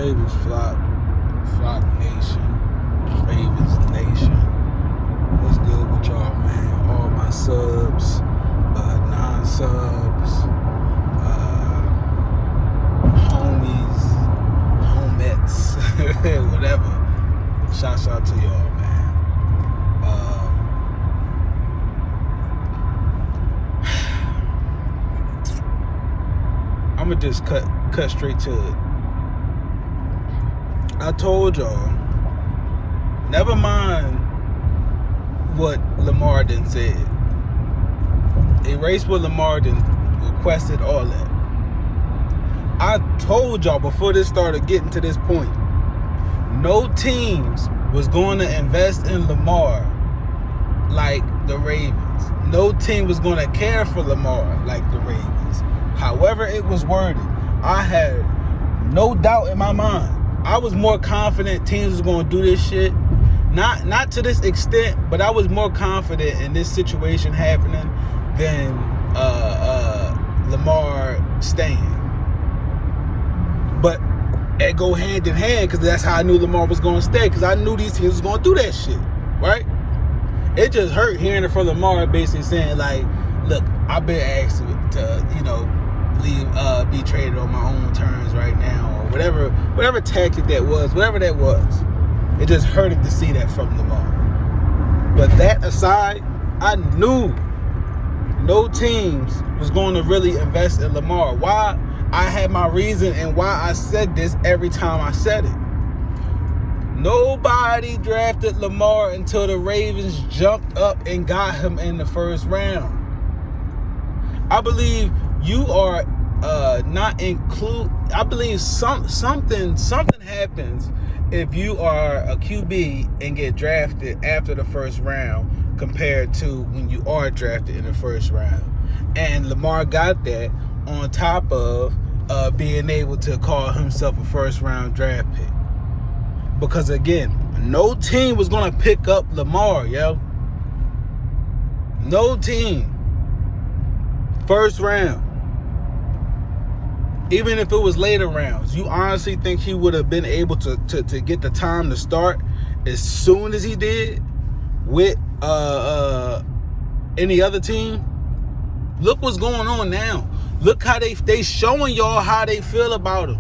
Ravens Flock Nation, Ravens Nation. What's good with y'all, man? All my subs, non-subs, homies, homettes, whatever. Shouts out to y'all, man. I'm gonna just cut straight to it. I told y'all, never mind what Lamar done said. Erase what Lamar done requested, all that. I told y'all before this started getting to this point, no teams was going to invest in Lamar like the Ravens. No team was going to care for Lamar like the Ravens. However it was worded, I had no doubt in my mind. I was more confident teams was going to do this shit. Not to this extent, but I was more confident in this situation happening than Lamar staying. But it go hand in hand, because that's how I knew Lamar was going to stay, because I knew these teams was going to do that shit, right? It just hurt hearing it from Lamar basically saying, like, look, I've been asked to leave, be traded on my own terms right now, or whatever tactic that was, whatever that was. It just hurted to see that from Lamar. But that aside, I knew no teams was going to really invest in Lamar. Why? I had my reason and why I said this every time I said it. Nobody drafted Lamar until the Ravens jumped up and got him in the first round. I believe you are not include. I believe something happens if you are a QB and get drafted after the first round compared to when you are drafted in the first round. And Lamar got that on top of being able to call himself a first round draft pick. Because again, no team was going to pick up Lamar, yo. No team. First round. Even if it was later rounds, you honestly think he would have been able to get the time to start as soon as he did with any other team? Look what's going on now. Look how they showing y'all how they feel about him.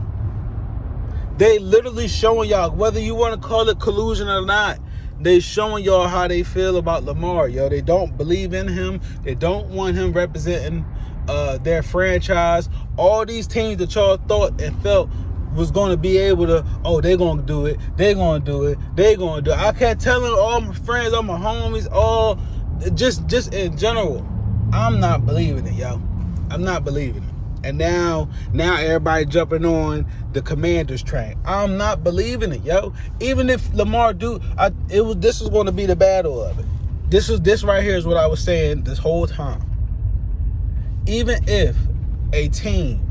They literally showing y'all, whether you want to call it collusion or not, they showing y'all how they feel about Lamar, yo. They don't believe in him. They don't want him representing their franchise. All these teams that y'all thought and felt was going to be able to, they're going to do it. They're going to do it. They're going to do it. I kept telling all my friends, all my homies, all just in general, I'm not believing it, yo. I'm not believing it. And now everybody jumping on the Commanders train. I'm not believing it, yo. Even if Lamar this was going to be the battle of it. This right here is what I was saying this whole time. Even if a team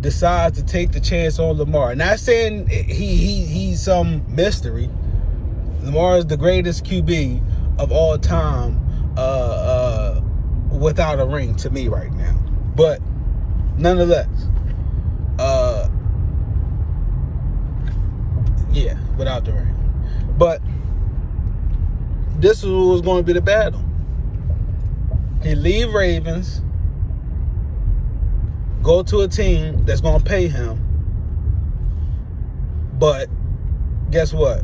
decides to take the chance on Lamar, not saying he's some mystery. Lamar is the greatest QB of all time, without a ring to me right now. But nonetheless, without the ring. But this was going to be the battle. He leave Ravens, go to a team that's going to pay him. But guess what?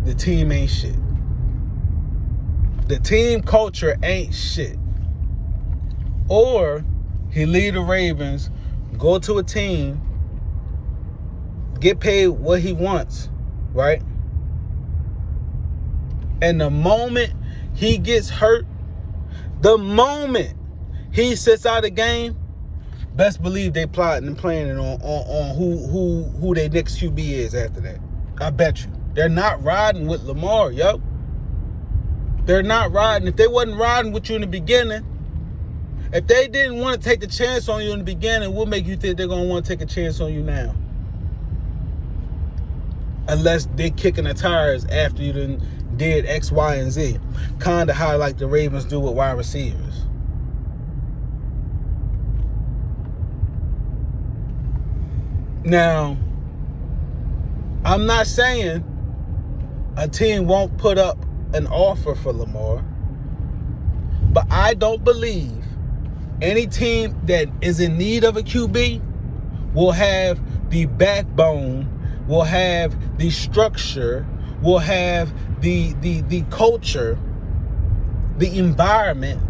The team ain't shit. The team culture ain't shit. Or he leave the Ravens, go to a team, get paid what he wants, right? And the moment he gets hurt, the moment he sits out of the game, best believe they plotting and planning on who their next QB is after that. I bet you. They're not riding with Lamar, yo. They're not riding. If they wasn't riding with you in the beginning, if they didn't want to take the chance on you in the beginning, what make you think they're going to want to take a chance on you now? Unless they kicking the tires after you did X, Y, and Z. Kind of how like the Ravens do with wide receivers. Now, I'm not saying a team won't put up an offer for Lamar, but I don't believe any team that is in need of a QB will have the backbone, will have the structure, will have the culture, the environment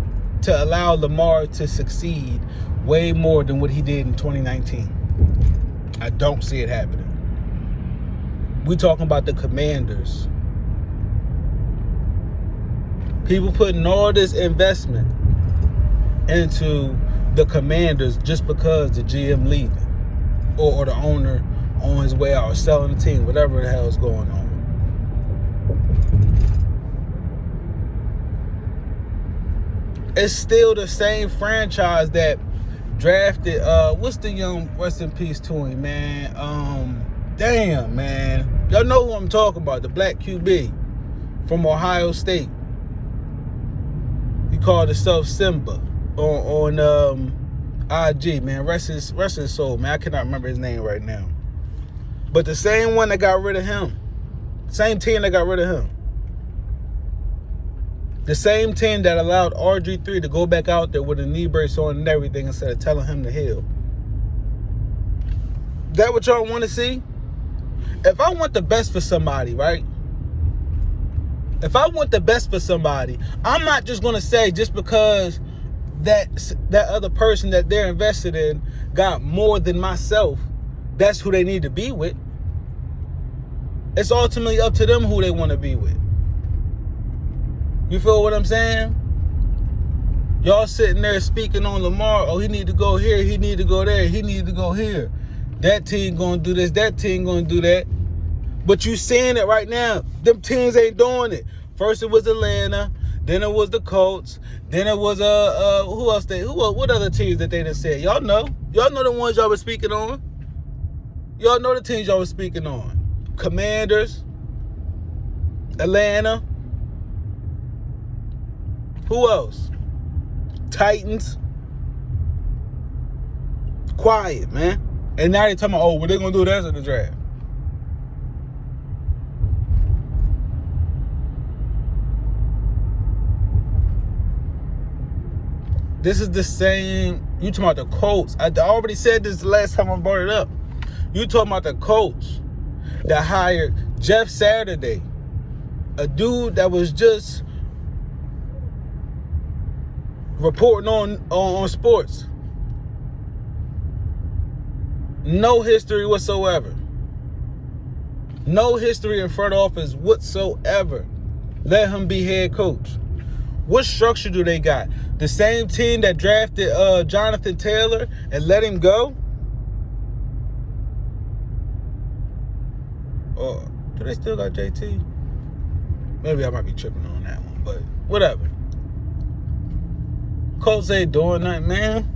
to allow Lamar to succeed way more than what he did in 2019. I don't see it happening. We talking about the Commanders. People putting all this investment into the Commanders just because the GM leaving or the owner on his way out or selling the team, whatever the hell is going on. It's still the same franchise that drafted what's the young, rest in peace to him, man. Damn, man. Y'all know who I'm talking about, the black QB from Ohio State. He called himself Simba on IG, man. Rest his soul, man. I cannot remember his name right now. But the same one that got rid of him, same team that got rid of him, the same team that allowed RG3 to go back out there with a knee brace on and everything instead of telling him to heal. That what y'all want to see? If I want the best for somebody, right? If I want the best for somebody, I'm not just going to say just because that other person that they're invested in got more than myself, that's who they need to be with. It's ultimately up to them who they want to be with. You feel what I'm saying? Y'all sitting there speaking on Lamar. Oh, he need to go here. He need to go there. He need to go here. That team going to do this. That team going to do that. But you seeing it right now. Them teams ain't doing it. First it was Atlanta. Then it was the Colts. Then it was who else? What other teams that they done said? Y'all know. Y'all know the ones y'all were speaking on. Y'all know the teams y'all were speaking on. Commanders. Atlanta. Who else? Titans. Quiet, man. And now they talking about, oh, what they gonna do after the draft? This is the same. You talking about the Colts? I already said this the last time I brought it up. You talking about the Colts that hired Jeff Saturday, a dude that was just reporting on sports. No history whatsoever. No history in front office whatsoever. Let him be head coach. What structure do they got? The same team that drafted Jonathan Taylor and let him go? Or do they still got JT? Maybe I might be tripping on that one, but whatever. Colts ain't doing nothing, man.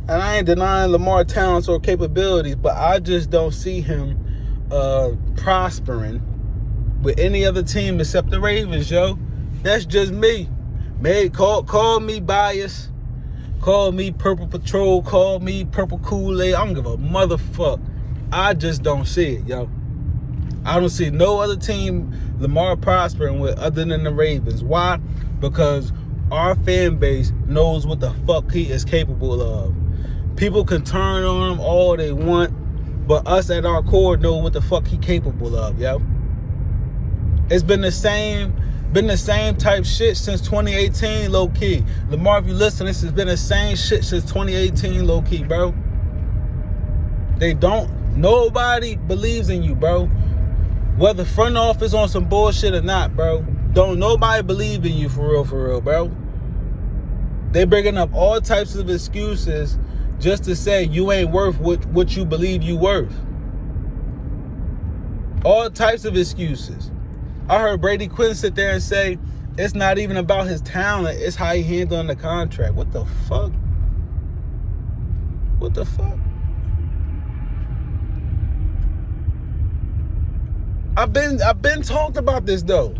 And I ain't denying Lamar talents or capabilities, but I just don't see him prospering with any other team except the Ravens, yo. That's just me. Call me biased. Call me Purple Patrol. Call me Purple Kool-Aid. I don't give a motherfuck. I just don't see it, yo. I don't see no other team Lamar prospering with other than the Ravens. Why? Because our fan base knows what the fuck he is capable of. People can turn on him all they want, but us at our core know what the fuck he capable of, yo. It's been the same type shit since 2018, low key. Lamar, if you listen, this has been the same shit since 2018, low key, bro. Nobody believes in you, bro. Whether front office on some bullshit or not, bro. Don't nobody believe in you for real, bro. They bringing up all types of excuses just to say you ain't worth what you believe you worth. All types of excuses. I heard Brady Quinn sit there and say it's not even about his talent, it's how he handling the contract. What the fuck? What the fuck? I've been talked about this though.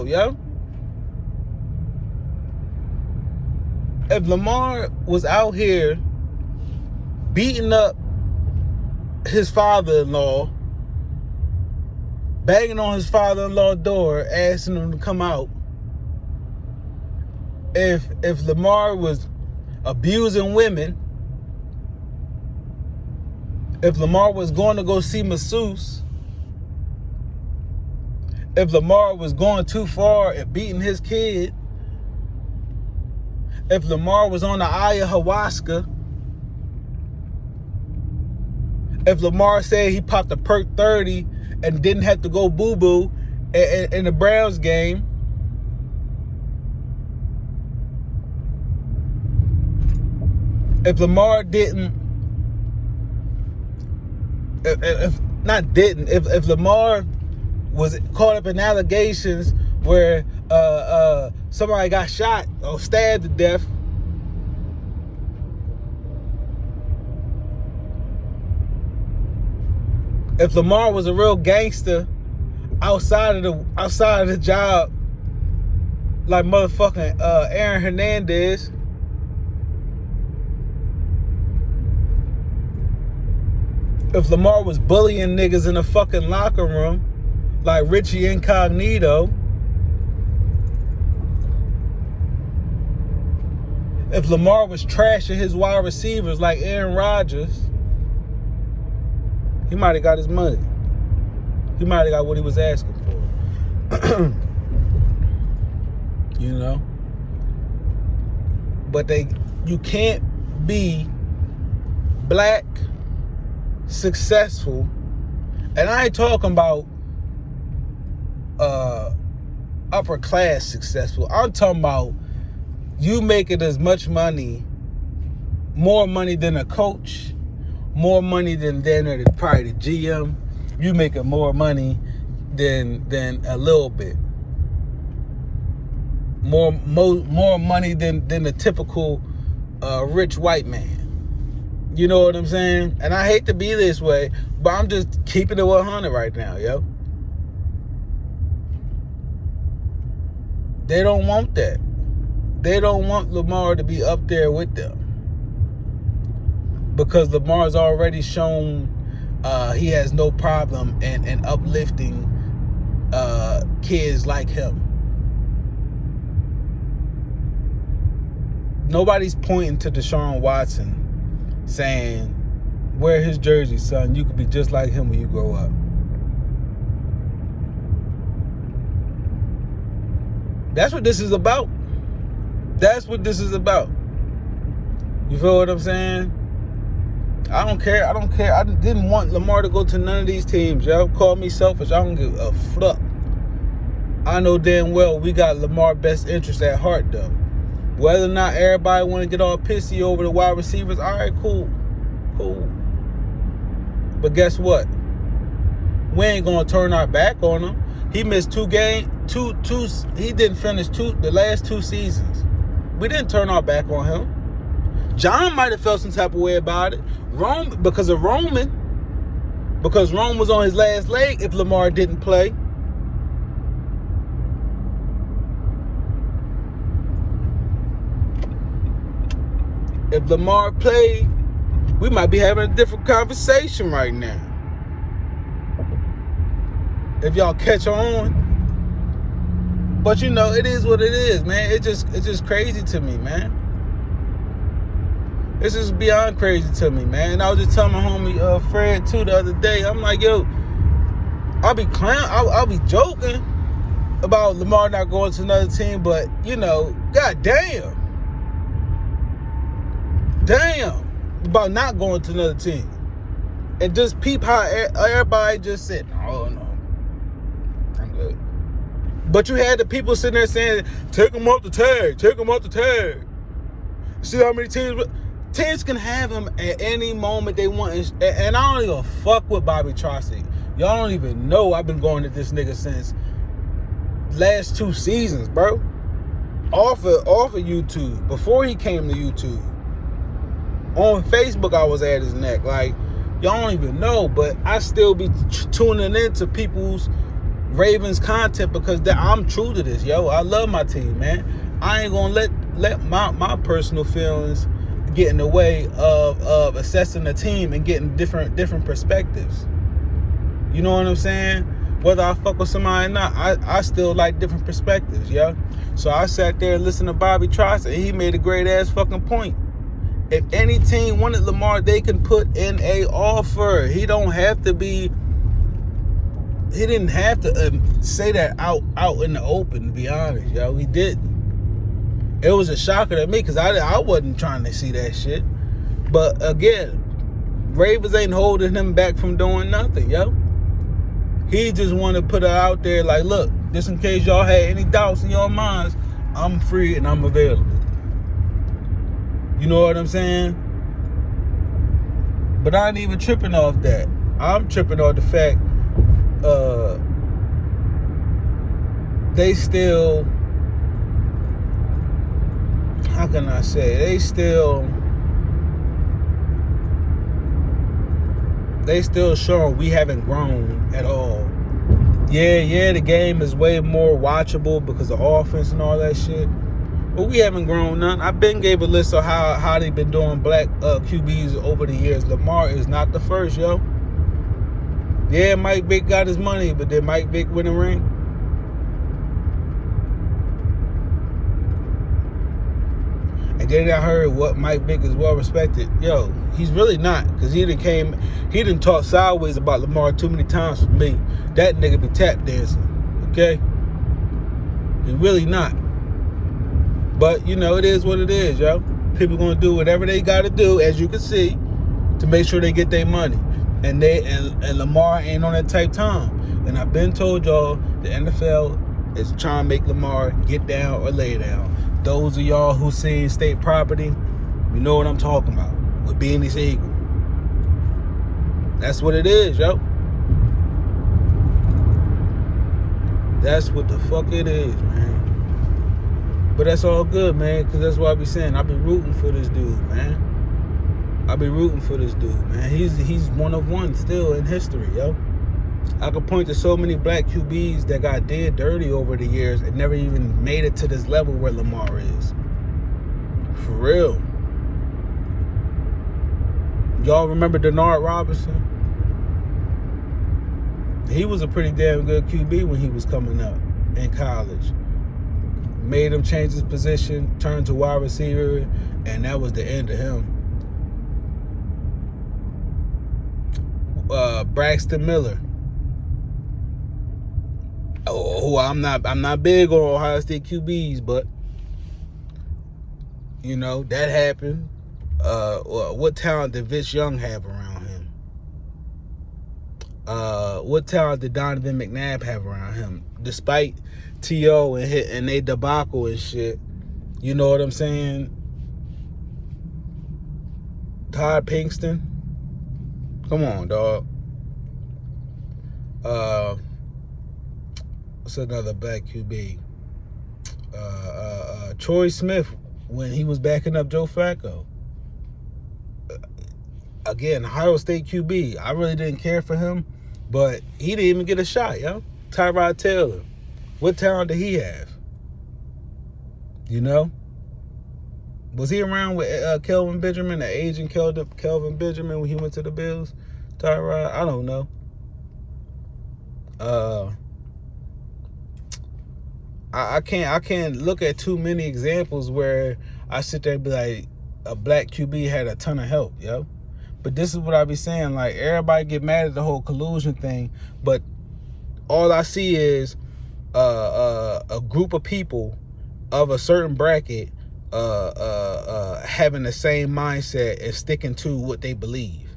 yo. if Lamar was out here beating up his father-in-law, banging on his father-in-law's door, asking him to come out, if Lamar was abusing women, if Lamar was going to go see masseuse, if Lamar was going too far and beating his kid, if Lamar was on the ayahuasca, if Lamar said he popped a perk 30 and didn't have to go boo-boo in the Browns game, if Lamar didn't, if Lamar was caught up in allegations where somebody got shot or stabbed to death, if Lamar was a real gangster outside of the job, like motherfucking Aaron Hernandez, if Lamar was bullying niggas in the fucking locker room, like Richie Incognito, if Lamar was trashing his wide receivers like Aaron Rodgers, he might have got his money. He might have got what he was asking for. You know? But you can't be black, successful, and I ain't talking about upper class successful. I'm talking about you making as much money, more money than a coach, more money than probably the GM. You making more money than a little bit. More money than the typical rich white man. You know what I'm saying? And I hate to be this way, but I'm just keeping it 100 right now, yo. They don't want that. They don't want Lamar to be up there with them. Because Lamar's already shown he has no problem in uplifting kids like him. Nobody's pointing to Deshaun Watson saying, wear his jersey, son. You could be just like him when you grow up. That's what this is about. That's what this is about. You feel what I'm saying? I don't care. I didn't want Lamar to go to none of these teams. Y'all call me selfish. I don't give a fuck. I know damn well we got Lamar's best interest at heart, though. Whether or not everybody want to get all pissy over the wide receivers, all right, cool. But guess what? We ain't gonna turn our back on him. He missed two games. He didn't finish the last 2 seasons. We didn't turn our back on him. John might have felt some type of way about it. Because Roman was on his last leg if Lamar didn't play. If Lamar played, we might be having a different conversation right now. If y'all catch on. But you know, it is what it is, man. It's just crazy to me, man. It's just beyond crazy to me, man. And I was just telling my homie Fred too the other day. I'm like, yo, I'll be joking about Lamar not going to another team, but you know, god damn about not going to another team. And just peep how everybody just said, no, I'm good. But you had the people sitting there saying, take him off the tag. See how many teams can have him at any moment they want. And I don't even fuck with Bobby Trossi. Y'all don't even know I've been going to this nigga since last 2 seasons, bro. Off of YouTube, before he came to YouTube. On Facebook, I was at his neck. Like, y'all don't even know, but I still be tuning into people's Ravens content because I'm true to this, yo. I love my team, man. I ain't gonna let let my personal feelings get in the way of assessing the team and getting different perspectives. You know what I'm saying? Whether I fuck with somebody or not, I still like different perspectives, yo. So I sat there and listened to Bobby Trost, and he made a great ass fucking point. If any team wanted Lamar, they can put in a offer. He didn't have to say that out in the open, to be honest, yo. He didn't. It was a shocker to me because I wasn't trying to see that shit. But again, Ravens ain't holding him back from doing nothing, yo. He just wanted to put it out there like, look, just in case y'all had any doubts in your minds, I'm free and I'm available. You know what I'm saying? But I ain't even tripping off that. I'm tripping off the fact they still, how can I say, they still showing we haven't grown at all. Yeah, the game is way more watchable because of offense and all that shit. But we haven't grown none. I've been gave a list of how they've been doing black QBs over the years. Lamar is not the first, yo. Yeah, Mike Vick got his money, but did Mike Vick win a ring? And then I heard what Mike Vick is well respected. Yo, he's really not, because he done talked sideways about Lamar too many times for me. That nigga be tap dancing, okay? He really not. But, you know, it is what it is, yo. People gonna do whatever they gotta do, as you can see, to make sure they get their money. And Lamar ain't on that type time. And I've been told y'all the NFL is trying to make Lamar get down or lay down. Those of y'all who seen State Property, you know what I'm talking about. With Beanie's Eagle. That's what it is, yo. That's what the fuck it is, man. But that's all good, man, because that's what I be saying. I be rooting for this dude, man. I be rooting for this dude, man. He's one of one still in history, yo. I could point to so many black QBs that got dead dirty over the years and never even made it to this level where Lamar is. For real. Y'all remember Denard Robinson? He was a pretty damn good QB when he was coming up in college. Made him change his position, turned to wide receiver, and that was the end of him. Braxton Miller. Oh, I'm not big on Ohio State QBs, but you know that happened. What talent did Vince Young have around him? What talent did Donovan McNabb have around him? Despite T.O. and they debacle and shit, you know what I'm saying? Todd Pinkston, come on, dog. What's another black QB? Troy Smith when he was backing up Joe Flacco. Again, Ohio State QB. I really didn't care for him, but he didn't even get a shot, yo. Tyrod Taylor. What talent did he have? You know? Was he around with Kelvin Benjamin, the agent Kelvin Benjamin, when he went to the Bills? Tyrod? I don't know. I can't look at too many examples where I sit there and be like, a black QB had a ton of help, yo. But this is what I be saying, like, everybody get mad at the whole collusion thing, but all I see is a group of people of a certain bracket having the same mindset and sticking to what they believe.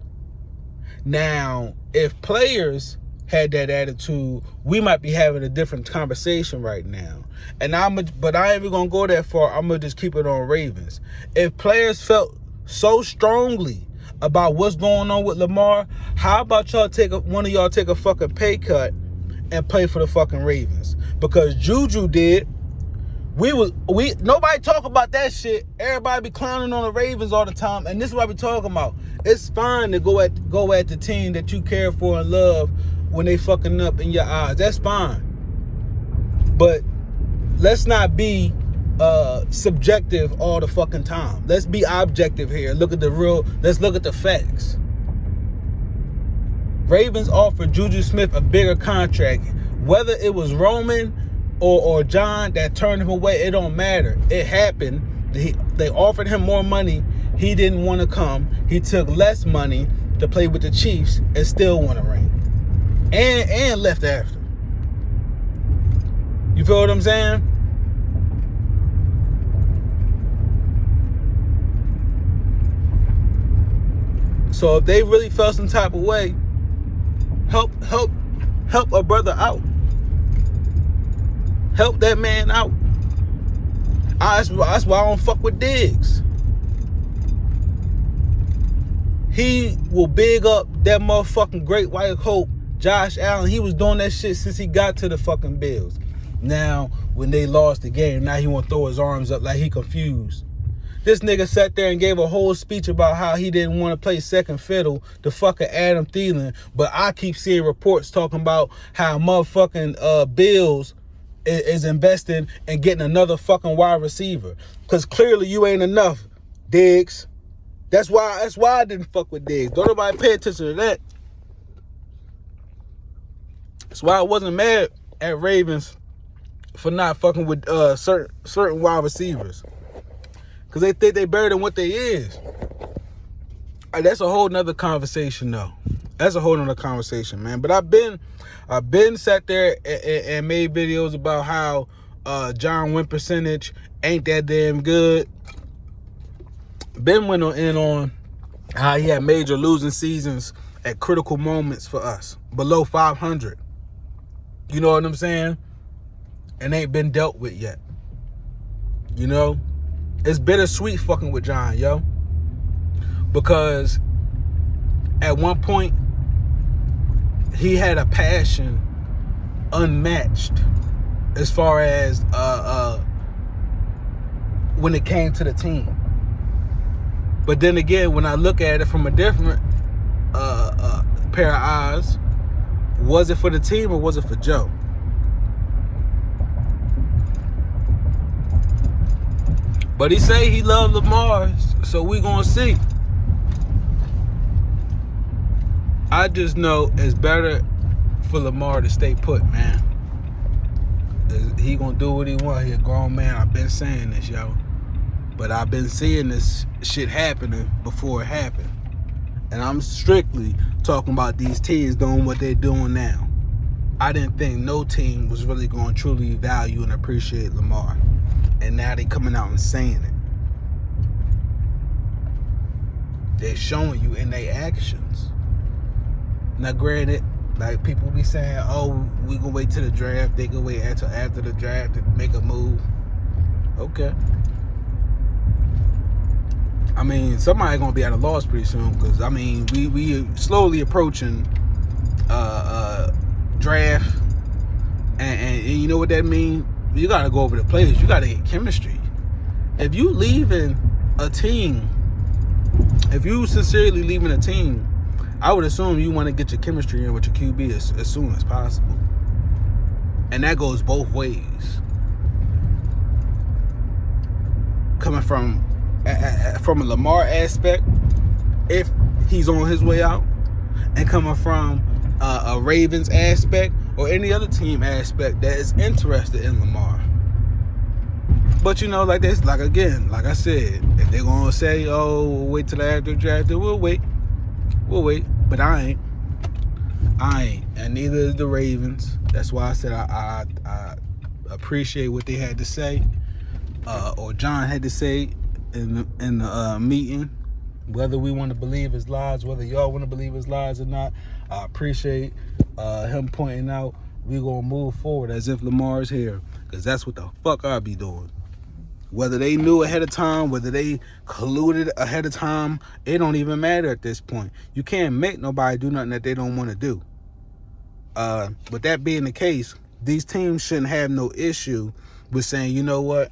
Now, if players had that attitude, we might be having a different conversation right now. But I ain't even gonna go that far. I'm gonna just keep it on Ravens. If players felt so strongly about what's going on with Lamar, how about one of y'all take a fucking pay cut and play for the fucking Ravens? Because Juju did. Nobody talk about that shit. Everybody be clowning on the Ravens all the time, and this is what we talking about. It's fine to go at the team that you care for and love when they fucking up in your eyes. That's fine. But let's not be subjective all the fucking time. Let's be objective here. Let's look at the facts. Ravens offered Juju Smith a bigger contract. Whether it was Roman or John that turned him away, it don't matter. It happened. They offered him more money. He didn't want to come. He took less money to play with the Chiefs and still won a ring. And left after. You feel what I'm saying? So if they really felt some type of way, help a brother out. Help that man out. That's why I don't fuck with Diggs. He will big up that motherfucking great white hope, Josh Allen. He was doing that shit since he got to the fucking Bills. Now, when they lost the game, now he want to throw his arms up like he confused. This nigga sat there and gave a whole speech about how he didn't want to play second fiddle to fucking Adam Thielen. But I keep seeing reports talking about how motherfucking Bills is investing in getting another fucking wide receiver. Because clearly you ain't enough, Diggs. That's why I didn't fuck with Diggs. Don't nobody pay attention to that. That's why I wasn't mad at Ravens for not fucking with certain wide receivers. Because they think they better than what they is. That's a whole nother conversation, though. That's a whole nother conversation, man. But I've been sat there and made videos about how John win percentage ain't that damn good. Ben went in on how he had major losing seasons at critical moments for us, below 500. You know what I'm saying? And ain't been dealt with yet. You know? It's bittersweet fucking with John, yo. Because at one point, he had a passion unmatched as far as when it came to the team. But then again, when I look at it from a different pair of eyes, was it for the team or was it for Joe? But he say he loved Lamar, so we gonna see. I just know it's better for Lamar to stay put, man. He gonna do what he want. He a grown man. I've been saying this, yo. But I've been seeing this shit happening before it happened. And I'm strictly talking about these teams doing what they're doing now. I didn't think no team was really going to truly value and appreciate Lamar. And now they coming out and saying it. They're showing you in their actions. Now, granted, like people be saying, oh, we gonna wait till the draft. They can wait until after the draft to make a move. Okay. I mean, somebody gonna be at a loss pretty soon because I mean, we slowly approaching draft, and you know what that means? You gotta go over the players. You gotta get chemistry. If you leaving a team, if you sincerely leaving a team, I would assume you want to get your chemistry in with your QB as soon as possible. And that goes both ways. Coming from a Lamar aspect, if he's on his way out, and coming from a Ravens aspect or any other team aspect that is interested in Lamar. But you know, like this, like again, like I said, if they're gonna say, "Oh, we'll wait till after the draft," we'll wait. But I ain't, and neither is the Ravens. That's why I said I appreciate what they had to say, or John had to say in the meeting. Whether we want to believe his lies, whether y'all want to believe his lies or not, I appreciate him pointing out we gonna move forward as if Lamar's here, because that's what the fuck I be doing. Whether they knew ahead of time, whether they colluded ahead of time, it don't even matter at this point. You can't make nobody do nothing that they don't want to do. With that being the case, these teams shouldn't have no issue with saying, you know what,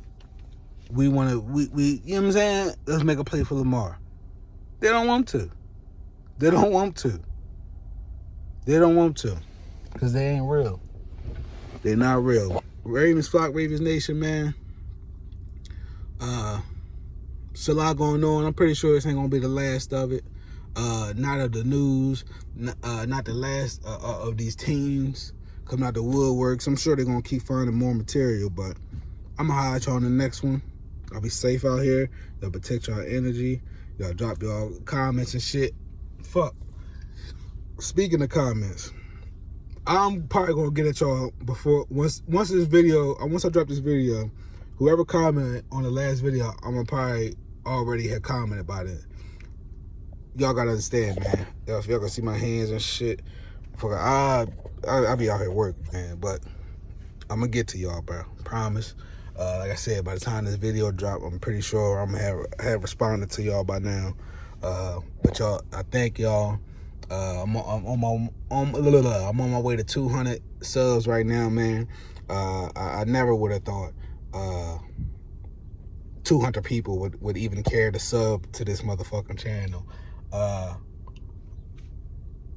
we want to, we you know what I'm saying? Let's make a play for Lamar. They don't want to. They don't want to. Because they ain't real. They're not real. Ravens flock, Ravens Nation, man. It's a lot going on. I'm pretty sure this ain't gonna be the last of it. Not of the news, not the last of these teams coming out the woodworks. I'm sure they're gonna keep finding more material, but I'm gonna highlight y'all on the next one. Y'all be safe out here. Y'all protect y'all energy. Y'all drop y'all comments and shit. Fuck. Speaking of comments, I'm probably gonna get at y'all before once this video, once I drop this video, whoever commented on the last video, I'm gonna probably already have commented about it. Y'all gotta understand, man. If y'all gonna see my hands and shit, I be out here working, man. But I'm gonna get to y'all, bro. Promise. Like I said, by the time this video drop, I'm pretty sure I'm gonna have responded to y'all by now. But y'all, I thank y'all. I'm on my way to 200 subs right now, man. I never would have thought 200 people would even care to sub to this motherfucking channel.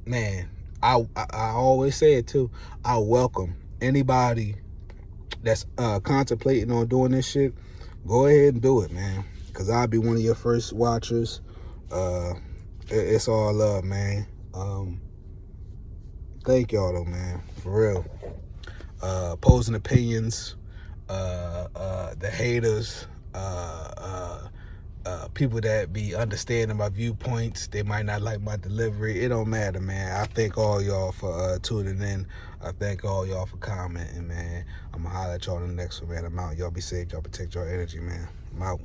Man, I always say it too. I welcome anybody that's contemplating on doing this shit. Go ahead and do it, man. Cause I'll be one of your first watchers. It's all love, man. Thank y'all though, man. For real. Posing opinions, the haters, people that be understanding my viewpoints, they might not like my delivery. It don't matter, man. I thank all y'all for tuning in. I thank all y'all for commenting, man. I'm gonna holler at y'all in the next one, man. I'm out. Y'all be safe. Y'all protect your energy, man. I'm out.